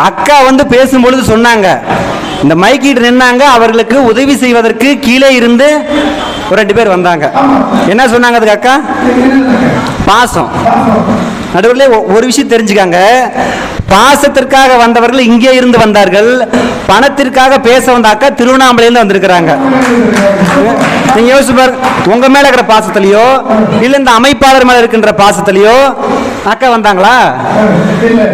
அக்கா வந்து பேசும்பொழுது சொன்னாங்க, இந்த மைக்கிட்டு நின்னாங்க, அவர்களுக்கு உதவி செய்வதற்கு கீழே இருந்து ஒரு 2 பேர் வந்தாங்க. என்ன சொன்னாங்க அதுக்கு அக்கா? பாசம். நடுவில் ஒரு விஷயம் தெரிஞ்சுக்காங்க, பாசத்திற்காக வந்தவர்கள் இங்கே இருந்து வந்தார்கள், பணத்திற்காக பேச வந்த அக்கா திருவண்ணாமலையில வந்திருக்கிறாங்க. நீங்க யோசிச்சு பாருங்க, உங்க மேல இருக்கிற பாசத்திலையோ இல்ல இந்த அமைப்பாளர் மேல இருக்கின்ற பாசத்திலையோ அக்கா வந்தாங்களா?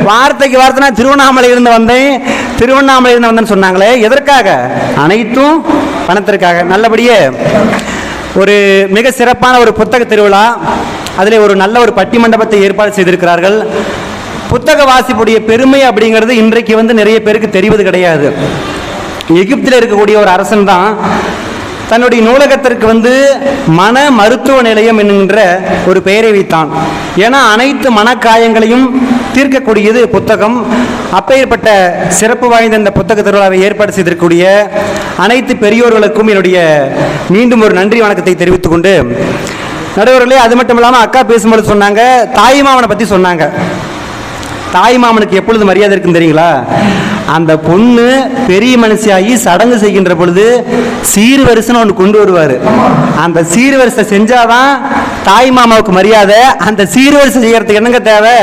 வார்த்தைக்கு வார்த்தை நான் திருவண்ணாமலையில இருந்து வந்தேன், திருவண்ணாமலையில இருந்து வந்தேன்னு சொன்னாங்களே, எதற்காக? அனைத்தும் பணத்திற்காக. நல்லபடியே ஒரு மிக சிறப்பான ஒரு புத்தக திருவிழா, அதில் ஒரு நல்ல ஒரு பட்டி மண்டபத்தை ஏற்பாடு செய்திருக்கிறார்கள். புத்தக வாசிப்புடைய பெருமை அப்படிங்கிறது இன்றைக்கு வந்து நிறைய பேருக்கு தெரிவது கிடையாது. எகிப்தில் இருக்கக்கூடிய ஒரு அரசன் தான் தன்னுடைய நூலகத்திற்கு வந்து மன மருத்துவ நிலையம் என்கின்ற ஒரு பெயரை வைத்தான். ஏன்னா அனைத்து மனக்காயங்களையும் தீர்க்கக்கூடியது புத்தகம். அப்பேற்பட்ட சிறப்பு வாய்ந்த இந்த புத்தக திருவிழாவை ஏற்பாடு செய்திருக்கக்கூடிய அனைத்து பெரியோர்களுக்கும் என்னுடைய மீண்டும் ஒரு நன்றி வணக்கத்தை தெரிவித்துக் கொண்டு, நடுவர்களே, அது மட்டும் இல்லாமல் அக்கா பேசும்போது சொன்னாங்க, தாய்மாமனை பற்றி சொன்னாங்க. தாய்மாமனுக்கு எப்பொழுது மரியாதை இருக்குன்னு தெரியுங்களா? அந்த பொண்ணு பெரிய மனுஷியாகி சடங்கு செய்கின்ற பொழுது சீர்வரிசைன்னு ஒன்று கொண்டு வருவார். அந்த சீர்வரிசை செஞ்சாதான் தாய்மாமாவுக்கு மரியாதை. அந்த சீர்வரிசை செய்யறதுக்கு என்னங்க தேவை?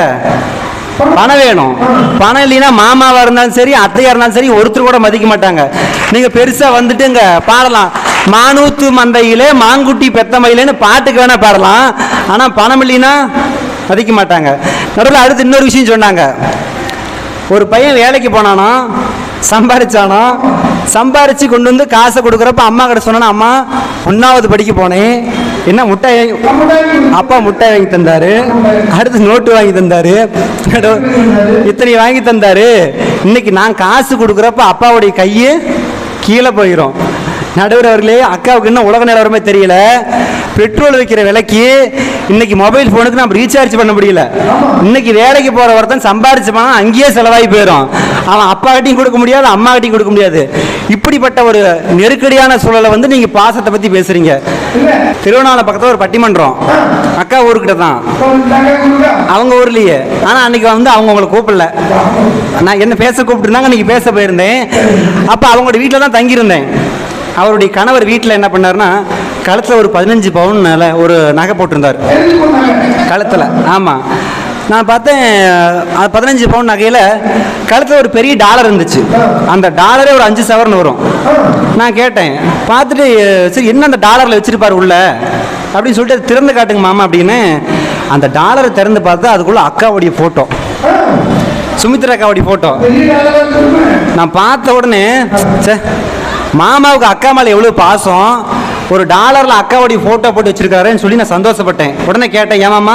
பணம் வேணும். பணம் இல்லைன்னா மாமாவா இருந்தாலும் சரி, அத்தையா இருந்தாலும் சரி, ஒருத்தர் கூட மதிக்க மாட்டாங்க. நீங்க பெருசா வந்துட்டுங்க பாடலாம், மானூத்து மந்தையிலே மாங்குட்டி பெத்தமையிலேன்னு பாட்டுக்கு வேணா பாடலாம், ஆனா பணம் இல்லைன்னா மதிக்க மாட்டாங்க. நடுவில் அடுத்து இன்னொரு விஷயம் சொன்னாங்க, ஒரு பையன் வேலைக்கு போனானோ, சம்பாரிச்சானோ, சம்பாரிச்சு கொண்டு வந்து காசை கொடுக்குறப்ப அம்மா கிட்ட சொன்னா, அம்மா 1வது படிக்க போனேன், என்ன முட்டாய், அப்பா முட்டாய் வாங்கி தந்தாரு, அடுத்து நோட்டு வாங்கி தந்தாரு, இத்தனை வாங்கி தந்தாரு. இன்னைக்கு நான் காசு கொடுக்குறப்ப அப்பாவுடைய கையை கீழே போயிடும். நடுவர் அவர்களே, அக்காவுக்கு இன்னும் உலக நிலவரமே தெரியல. பெட்ரோல் வைக்கிற விலைக்கு இன்னைக்கு மொபைல் போனுக்கு நம்ம ரீசார்ஜ் பண்ண முடியல. இன்னைக்கு வேலைக்கு போற ஒருத்தன் சம்பாரிச்சு போனா அங்கேயே செலவாகி போயிடும். அவன் அப்பா கிட்டையும் கொடுக்க முடியாது, அம்மா கிட்டையும் கொடுக்க முடியாது. இப்படிப்பட்ட ஒரு நெருக்கடியான சூழலை வந்து நீங்க பாசத்தை பத்தி பேசுறீங்க. திருவண்ணாமலை பக்கத்துல ஒரு பட்டிமன்றம், அக்கா ஊருக்கிட்ட தான், அவங்க ஊர்லயே. ஆனா அன்னைக்கு வந்து அவங்க உங்களை கூப்பிடல, நான் என்ன பேச கூப்பிட்டுருந்தாங்க, அன்னைக்கு பேச போயிருந்தேன். அப்ப அவங்களோட வீட்டில் தான் தங்கியிருந்தேன். அவருடைய கணவர் வீட்டில் என்ன பண்ணாருன்னா, கழுத்தில் ஒரு 15 பவுன் ஒரு நகை போட்டிருந்தார் கழுத்தில். ஆமாம், நான் பார்த்தேன் 15 பவுன் நகையில் கழுத்தில் ஒரு பெரிய டாலர் இருந்துச்சு. அந்த டாலரே ஒரு 5 சவரன் வரும். நான் கேட்டேன், பார்த்துட்டு சரி என்ன அந்த டாலரில் வச்சுருப்பார் உள்ள அப்படின்னு சொல்லிட்டு, திறந்து காட்டுங்க மாமா அப்படின்னு. அந்த டாலரை திறந்து பார்த்தா அதுக்குள்ளே அக்காவுடைய ஃபோட்டோ, சுமித்ரா அக்காவுடைய ஃபோட்டோ. நான் பார்த்த உடனே மாமாவுக்கு அக்கா மேலே எவ்வளோ பாசம், ஒரு டாலரில் அக்காவுடைய ஃபோட்டோ போட்டு வச்சிருக்காருன்னு சொல்லி நான் சந்தோஷப்பட்டேன். உடனே கேட்டேன், ஏமாம்மா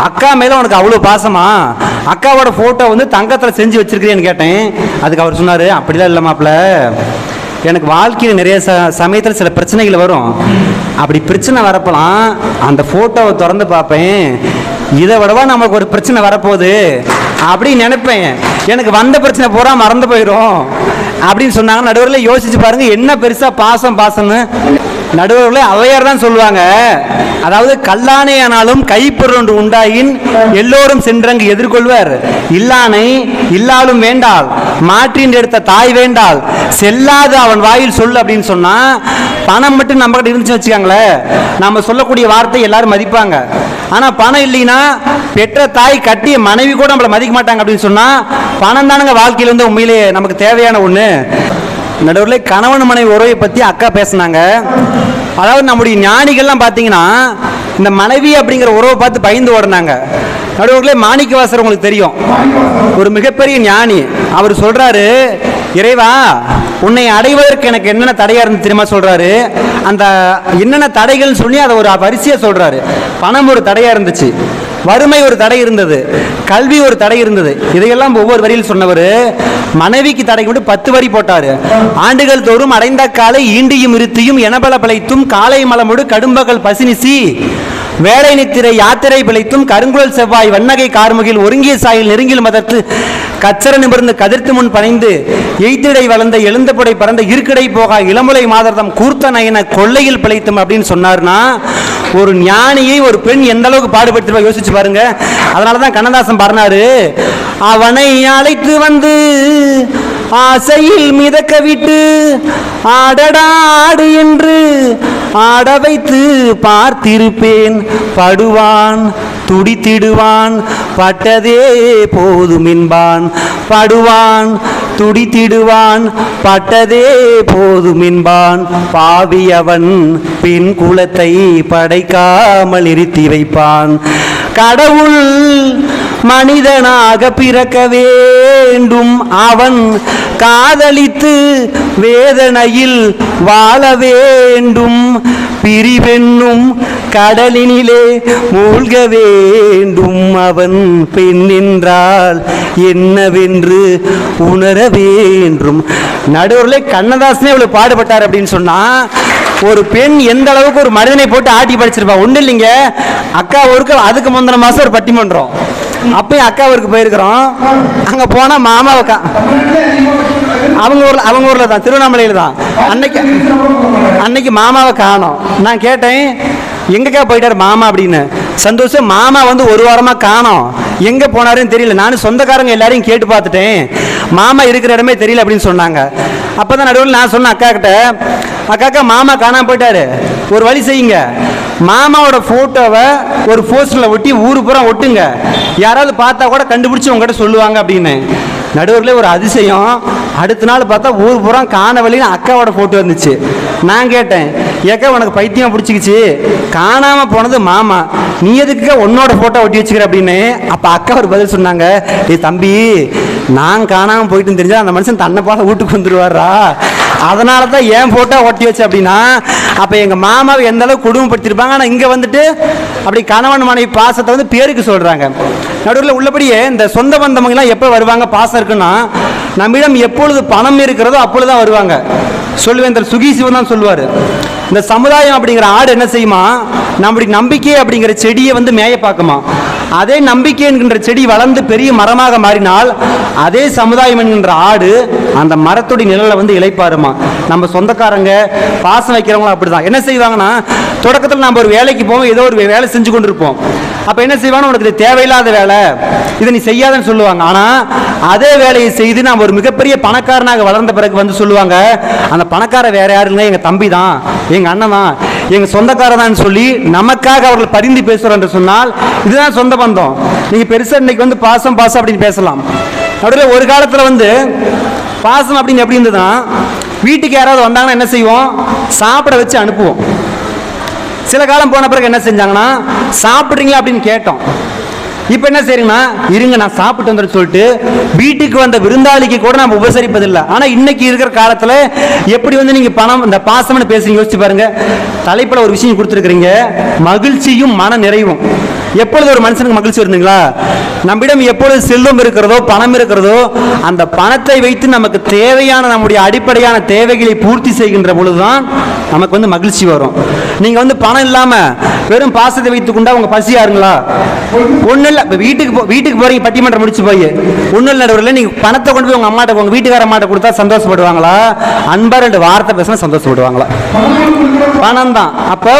அக்கா மேலே உனக்கு அவ்வளோ பாசமா, அக்காவோட ஃபோட்டோ வந்து தங்கத்தில் செஞ்சு வச்சிருக்கிறேன்னு கேட்டேன். அதுக்கு அவர் சொன்னார், அப்படிலாம் இல்லை மாப்பிள்ள, எனக்கு வாழ்க்கையில் நிறைய சமயத்தில் சில பிரச்சனைகள் வரும். அப்படி பிரச்சனை வரப்பலாம் அந்த ஃபோட்டோவை திறந்து பார்ப்பேன், இதை விடவா நமக்கு ஒரு பிரச்சனை வரப்போகுது அப்படின்னு நினைப்பேன். எனக்கு வந்த பிரச்சனை பூரா மறந்து போயிடும் அப்படின்னு சொன்னாங்க. நடுவரில் யோசிச்சு பாருங்க, என்ன பெருசா பாசம்னு. நடுவர்களே அவையார் தான் சொல்லுவாங்க, அதாவது கல்லானை ஆனாலும் கைப்பொருள் ஒன்று உண்டாயின் எல்லோரும் சென்றங்கு எதிர்கொள்வர், இல்லானை இல்லாலும் வேண்டால் மாற்றின் எடுத்த தாய் வேண்டால் செல்லாது அவன் வாயில் சொல்லு அப்படின்னு சொன்னா, பணம் மட்டும் நம்ம கிட்ட இருந்துச்சு வச்சுக்காங்களேன், நம்ம சொல்லக்கூடிய வார்த்தை எல்லாரும் மதிப்பாங்க. ஆனா பணம் இல்லைன்னா பெற்ற தாய் கட்டிய மனைவி கூட நம்மளை மதிக்க மாட்டாங்க அப்படின்னு சொன்னா, பணம் தானுங்க வாழ்க்கையில வந்து உண்மையிலேயே நமக்கு தேவையான ஒண்ணு. நடுவில் கணவன் மனைவி உறவை பத்தி அக்கா பேசினாங்க. அதாவது நம்முடைய ஞானிகள்லாம் பார்த்தீங்கன்னா இந்த மனைவி அப்படிங்கிற உறவை பார்த்து பயந்து ஓடினாங்க. நடுவர்களே, மாணிக்கவாசர் உங்களுக்கு தெரியும், ஒரு மிகப்பெரிய ஞானி. அவர் சொல்றாரு, இறைவா உன்னை அடைவதற்கு எனக்கு என்னென்ன தடையா இருந்து தெரியுமா சொல்றாரு. அந்த என்னென்ன தடைகள் சொல்லி அதை ஒரு வரிசையா சொல்றாரு. பணம் ஒரு தடையா இருந்துச்சு, வறுமை ஒரு தடை இருந்தது, கல்வி ஒரு தடை இருந்தது. இதையெல்லாம் ஒவ்வொரு வரியில் சொன்னவர். மனைவிக்கு தடை கொண்டு 10 வரி போட்டாரு. ஆண்டுகள் தோறும் அடைந்த காலை ஈண்டியும் இருத்தியும் எனபல பிழைத்தும் காலை மலமோடு கடும்பகல் பசினிசி வேலை நித்திரை யாத்திரை பிழைத்தும் கருங்குழல் செவ்வாய் வண்ணகை கார்முகில் ஒருங்கிய சாயில் நெருங்கில் மதத்து கச்சர நிமிர்ந்து கதிர்த்து முன் பணிந்து எய்திடை வளர்ந்த எழுந்தபுடை பறந்த இருக்கடை போகா இளமுலை மாதர்தம் கூர்த்த நயன கொள்ளையில் பிழைத்தும் அப்படின்னு சொன்னார்னா, ஒரு ஞானியை ஒரு பெண் எந்த அளவுக்கு பாடுபடுத்திருப்பா யோசிச்சு பாருங்க. அதனாலதான் கண்ணதாசன் பாடினாரு, அவனை அழைத்து வந்து ஆசையில் மிதக்க விட்டு ஆடடாடு என்று ஆட வைத்து பார்த்திருப்பேன். படுவான் துடித்திடுவான் பட்டதே போதும் என்பான். படுவான் துடித்திடுவான் பட்டதே போதும் என்பான். பாவி அவன் பெண் குலத்தை படைக்காமல் நிறுத்தி வைப்பான். கடவுள் மனிதனாக பிறக்க வேண்டும், அவன் காதலித்து வேதனையில் வாழ வேண்டும். பிரிவென்னும் கடலினிலே மூழ்க வேண்டும், அவன் பெண் என்றால் என்னவென்று உணர வேண்டும். நடுவர்களே, கண்ணதாசனே இவ்வளவு பாடுபட்டார் அப்படின்னு சொன்னா, ஒரு பெண் எந்த அளவுக்கு ஒரு மனிதனை போட்டு ஆட்டி படிச்சிருப்பா. ஒண்ணு இல்லைங்க, அக்கா ஊருக்கு அதுக்கு முந்தின மாசம் ஒரு பட்டிமன்றம், அப்பயும் அக்கா ஊருக்கு போயிருக்கிறோம். அங்க போனா மாமாவை அவங்க ஊர்ல தான், திருவண்ணாமலையில தான். அன்னைக்கு மாமாவை காணோம். நான் கேட்டேன், எங்கக்கா போயிட்டாரு மாமா அப்படின்னு. சந்தோஷம், மாமா வந்து ஒரு வாரமா காணோம், எங்க போனாருன்னு தெரியல. நானும் சொந்தக்காரங்க எல்லாரையும் கேட்டு பார்த்துட்டேன், மாமா இருக்கிற இடமே தெரியல அப்படின்னு சொன்னாங்க. அப்பதான் நடுவில் நான் சொன்னேன் அக்கா கிட்ட, அக்காக்கா மாமா காணாம போயிட்டாரு, ஒரு வழி செய்யுங்க, மாமாவோட போட்டோவை ஒரு போஸ்டர்ல ஒட்டி ஊரு பூரா ஒட்டுங்க, யாராவது பார்த்தா கூட கண்டுபிடிச்சு உங்ககிட்ட சொல்லுவாங்க அப்படின்னு. நடுவர்களே ஒரு அதிசயம், அடுத்த நாள் பார்த்தா ஊர் பூரா காண வழின்னு அக்காவோட போட்டோ வந்துச்சு. நான் கேட்டேன், ஏக்கா உனக்கு பைத்தியம் பிடிச்சிக்கிச்சு, காணாம போனது மாமா, நீ எதுக்கு உன்னோட போட்டோ ஒட்டி வச்சுக்கிற அப்படின்னு. அப்ப அக்கா ஒரு பதில் சொன்னாங்க, ஏய் தம்பி, நான் காணாம போயிட்டு தெரிஞ்சா அந்த மனுஷன் தன்னை போல வீட்டுக்கு வந்துருவாரா, அதனால தான் ஏன் போட்டோ ஒட்டி வச்சு அப்படின்னா. அப்ப எங்க மாமாவை எந்த அளவுக்கு குடும்பப்படுத்திருப்பாங்க. ஆனா இங்க வந்துட்டு அப்படி கணவன் மனைவி பாசத்தை வந்து பேருக்கு சொல்றாங்க. நடுவில் உள்ளபடியே இந்த சொந்த பந்தவங்கலாம் எப்போ வருவாங்க பாசம் இருக்குன்னா, நம்மிடம் எப்பொழுது பணம் இருக்கிறதோ அப்பொழுதுதான் வருவாங்க. சொல்லுவேன், இந்த சுகி சிவன் தான் சொல்லுவாரு, இந்த சமுதாயம் அப்படிங்கிற ஆடு என்ன செய்யுமா, நம்முடைய நம்பிக்கை அப்படிங்கிற செடியை வந்து மேய பார்க்குமா. அதே நம்பிக்கை என்கின்ற செடி வளர்ந்து பெரிய மரமாக மாறினால் அதே சமுதாயம் என்கின்ற ஆடு அந்த மரத்துடைய நிழலை வந்து இளைப்பாருமா. நம்ம சொந்தக்காரங்க பாசம் வைக்கிறவங்களும் அப்படிதான். என்ன செய்வாங்கன்னா, தொடக்கத்தில் நம்ம ஒரு வேலைக்கு போவோம், ஏதோ ஒரு வேலை செஞ்சு கொண்டிருப்போம். அப்ப என்ன செய்வாங்க, உனக்கு இது தேவையில்லாத வேலை, இதை நீ செய்யாதன்னு சொல்லுவாங்க. ஆனா அதே வேலையை செய்து நாம் ஒரு மிகப்பெரிய பணக்காரனாக வளர்ந்த பிறகு வந்து சொல்லுவாங்க, அந்த பணக்கார வேற யாருங்க, எங்க தம்பி தான், எங்க அண்ணன் தான், எங்க சொந்தக்காரதான் சொல்லி நமக்காக அவர்கள் பரிந்து பேசுறோம் என்று சொன்னால் இதுதான் சொந்த பந்தம். நீங்க பெருசா இன்னைக்கு வந்து பாசம் பாசம் அப்படின்னு பேசலாம். நடுவில் ஒரு காலத்துல வந்து பாசம் அப்படின்னு எப்படி இருந்ததுன்னா, வீட்டுக்கு யாராவது வந்தாங்கன்னா என்ன செய்வோம், சாப்பிட வச்சு அனுப்புவோம். சில காலம் போன பிறகு என்ன செஞ்சாங்கன்னா, சாப்பிட்றீங்களா அப்படின்னு கேட்டோம். இப்ப என்ன செய்றீங்கன்னா, இருங்க நான் சாப்பிட்டு வந்துட்டு சொல்லிட்டு வீட்டுக்கு வந்த விருந்தாளிக்கு கூட நம்ம உபசரிப்பதில்லை. ஆனா இன்னைக்கு இருக்கிற காலத்துல எப்படி வந்து நீங்க பணம் இந்த பாசம்னு பேசுறீங்க யோசிச்சு பாருங்க. தலைப்புல ஒரு விஷயம் கொடுத்துருக்கீங்க, மகிழ்ச்சியும் மன நிறைவும். எப்பொழுது ஒரு மனுஷனுக்கு மகிழ்ச்சி வருதுங்களா, நம்மிடம் எப்பொழுது செல்வம் இருக்கிறதோ பணம் இருக்கிறதோ அந்த பணத்தை வைத்து நமக்கு தேவையான நம்முடைய அடிப்படையான தேவைகளை பூர்த்தி செய்கின்ற பொழுதுதான் நமக்கு வந்து மகிழ்ச்சி வரும். நீங்க வந்து பணம் இல்லாம வெறும் பாசத்தை வைத்துக் கொண்டா உங்க பசி யாருங்களா, ஒண்ணு இல்ல. வீட்டுக்கு போறீங்க, பட்டிமன்றம் முடிச்சு போய் ஒண்ணு இல்ல, நீங்க பணத்தை கொண்டு போய் உங்க அம்மாட்ட உங்க வீட்டுக்கார அம்மாட்ட கொடுத்தா சந்தோஷப்படுவாங்களா, அன்பா 2 வார்த்தை பேசினா சந்தோஷப்படுவாங்களா? பணம் தான். அப்போ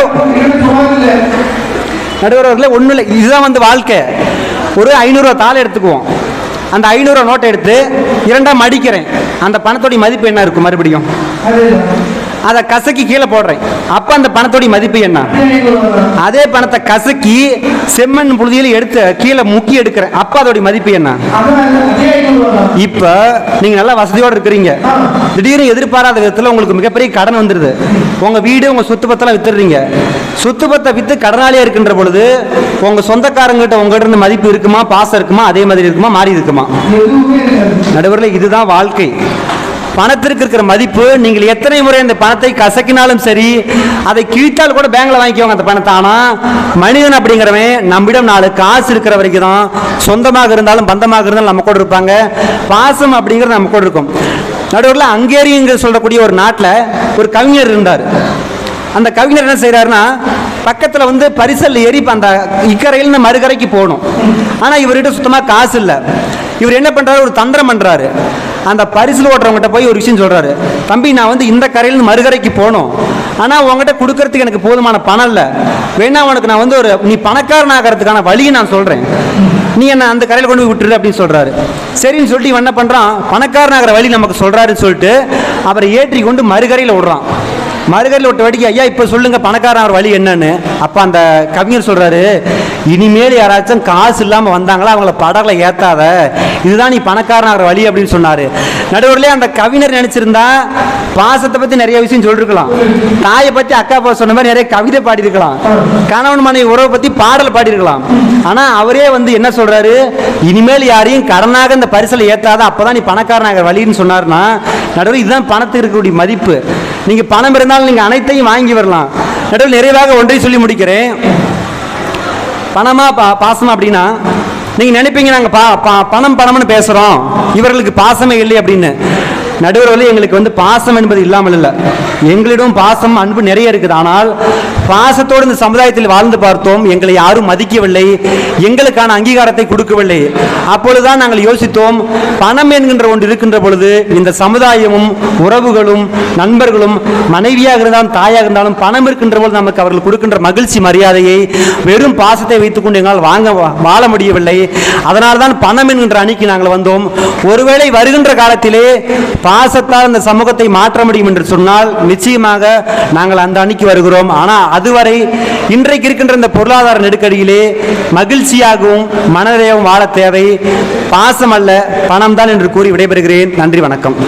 நடுவர்களே ஒன்றும் இல்லை, இதுதான் வந்து வாழ்க்கை. ஒரு 500 ரூபா தாளை எடுத்துக்குவோம், அந்த 500 ரூபா நோட்டை எடுத்து 2ஆ மடிக்கிறேன், அந்த பணத்தோடைய மதிப்பு என்ன இருக்கும், மறுபடியும் அதை கசக்கி கீழே போடுறேன், அப்ப அந்த பணத்தோடைய மதிப்பு என்ன? அதே பணத்தை கசக்கி செம்மண் புழுதியில் எடுத்து கீழே முக்கி எடுக்கிறேன், அப்ப அதோடைய மதிப்பு என்ன? இப்ப நீங்க நல்லா வசதியோடு இருக்கிறீங்க, திடீர்னு எதிர்பாராத விதத்துல உங்களுக்கு மிகப்பெரிய கடன் வந்துருது, உங்க வீடு உங்க சொத்து பத்தெல்லாம் வித்துடுறீங்க. சொத்து பத்தை வித்து கடனாளியா இருக்கின்ற பொழுது உங்க சொந்தக்காரங்கிட்ட உங்ககிட்ட இருந்து மதிப்பு இருக்குமா, பாசம் இருக்குமா, அதே மாதிரி இருக்குமா, மாறி இருக்குமா? நடுவர்களே, இதுதான் வாழ்க்கை. பணத்திற்கு இருக்கிற மதிப்பு, நீங்கள் எத்தனை முறை அந்த பணத்தை கசக்கினாலும் சரி, அதை கிழித்தால் கூட பேங்க்ல வாங்கிக்குவாங்க அந்த பணத்தை. ஆனா மனிதன் அப்படிங்கிறவன் நம்மிடம் 4 காசு இருக்கிற வரைக்கும் தான், சொந்தமாக இருந்தாலும் பந்தமாக இருந்தாலும் நம்ம கூட இருப்பாங்க. பாசம் அப்படிங்கிறது நம்ம கூட இருக்கும். நடுவில் ஹங்கேரிங்க சொல்லக்கூடிய ஒரு நாட்டில் ஒரு கவிஞர் இருந்தார். அந்த கவிஞர் என்ன செய்யறாருன்னா, பக்கத்துல வந்து பரிசல் ஏறி அந்த இக்கரையில் மறுகரைக்கு போகணும். ஆனா இவர்கிட்ட சுத்தமா காசு இல்லை. இவர் என்ன பண்றாரு, ஒரு தந்திரம் பண்றாரு. அந்த பரிசல் ஓட்டுறவங்கிட்ட போய் ஒரு விஷயம் சொல்றாரு, தம்பி நான் வந்து இந்த கரையிலிருந்து மறுகரைக்கு போகணும், ஆனால் உங்ககிட்ட கொடுக்கறதுக்கு எனக்கு போதுமான பணம் இல்லை, வேணா உனக்கு நான் வந்து நீ பணக்காரன் ஆகிறதுக்கான வழியை நான் சொல்கிறேன், நீ என்ன அந்த கரையில் கொண்டு போய் விட்டுரு அப்படின்னு சொல்கிறாரு. சரின்னு சொல்லிட்டு இவன் என்ன பண்ணுறான், பணக்காரன் ஆகிற வழி நமக்கு சொல்கிறாருன்னு சொல்லிட்டு அவரை ஏற்றி கொண்டு மறுகரையில் விடுறான். மறுகரையில் விட்ட வடிக்கு, ஐயா இப்போ சொல்லுங்க பணக்காரன் ஆகிற வழி என்னன்னு. அப்போ அந்த கவிஞர் சொல்கிறாரு, இனிமேல் யாராச்சும் காசு இல்லாமல் வந்தாங்களா அவங்கள படகுல ஏற்றாத, இதுதான் நீ பணக்காரன் ஆகிற வழி அப்படின்னு சொன்னார். நடுவர்களே அந்த கவிஞர் நினச்சிருந்தா பாசத்தை பற்றி நிறைய விஷயம் சொல்லிருக்கலாம், தாயை பற்றி அக்கா அப்பா சொன்ன மாதிரி நிறைய கவிதை பாடியிருக்கலாம், கணவன் மனைவி உறவை பற்றி பாடல் பாடியிருக்கலாம். ஆனால் அவரே வந்து என்ன சொல்கிறாரு, இனிமேல் யாரையும் கடனாக இந்த பரிசலை ஏற்றாத, அப்போ தான் நீ பணக்காரன் ஆகிற வழின்னு சொன்னார்னா நடுவில் இதுதான் பணத்துக்கு இருக்கக்கூடிய மதிப்பு. நீங்கள் பணம் இருந்தாலும் நீங்கள் அனைத்தையும் வாங்கி வரலாம். நடுவில் நிறைவாக ஒன்றை சொல்லி முடிக்கிறேன். பணமா பாசமா அப்படின்னா நீங்கள் நினைப்பீங்க நாங்கள் பணம் பணம்னு பேசுகிறோம், இவர்களுக்கு பாசமே இல்லை அப்படின்னு. நடுவர்களே எங்களுக்கு வந்து பாசம் என்பது இல்லாமல் இல்லை, எங்களிடம் பாசம் அன்பு நிறைய இருக்குது. ஆனால் பாசத்தோடு இந்த சமுதாயத்தில் வாழ்ந்து பார்த்தோம், எங்களை யாரும் மதிக்கவில்லை, எங்களுக்கான அங்கீகாரத்தை கொடுக்கவில்லை. அப்பொழுதுதான் நாங்கள் யோசித்தோம், பணம் என்கின்ற ஒன்று இருக்கின்ற பொழுது இந்த சமுதாயமும் உறவுகளும் நண்பர்களும் மனைவியாக இருந்தாலும் தாயாக இருந்தாலும் பணம் இருக்கின்ற பொழுது நமக்கு அவர்கள் கொடுக்கின்ற மகிழ்ச்சி மரியாதையை வெறும் பாசத்தை வைத்துக்கொண்டு எங்களால் வாழ முடியவில்லை. அதனால் தான் பணம் என்கின்ற அணிக்கு நாங்கள் வந்தோம். ஒருவேளை வருகின்ற காலத்திலே பாசத்தால் இந்த சமூகத்தை மாற்ற முடியும் என்று சொன்னால் நிச்சயமாக நாங்கள் அந்த அணிக்கு வருகிறோம். ஆனால் அதுவரை இன்றைக்கு இருக்கின்ற இந்த பொருளாதார நெருக்கடியிலே மகிழ்ச்சியாகவும் மனதையும் வாழ தேவை, பாசம் அல்ல பணம் தான் என்று கூறி விடைபெறுகிறேன். நன்றி, வணக்கம்.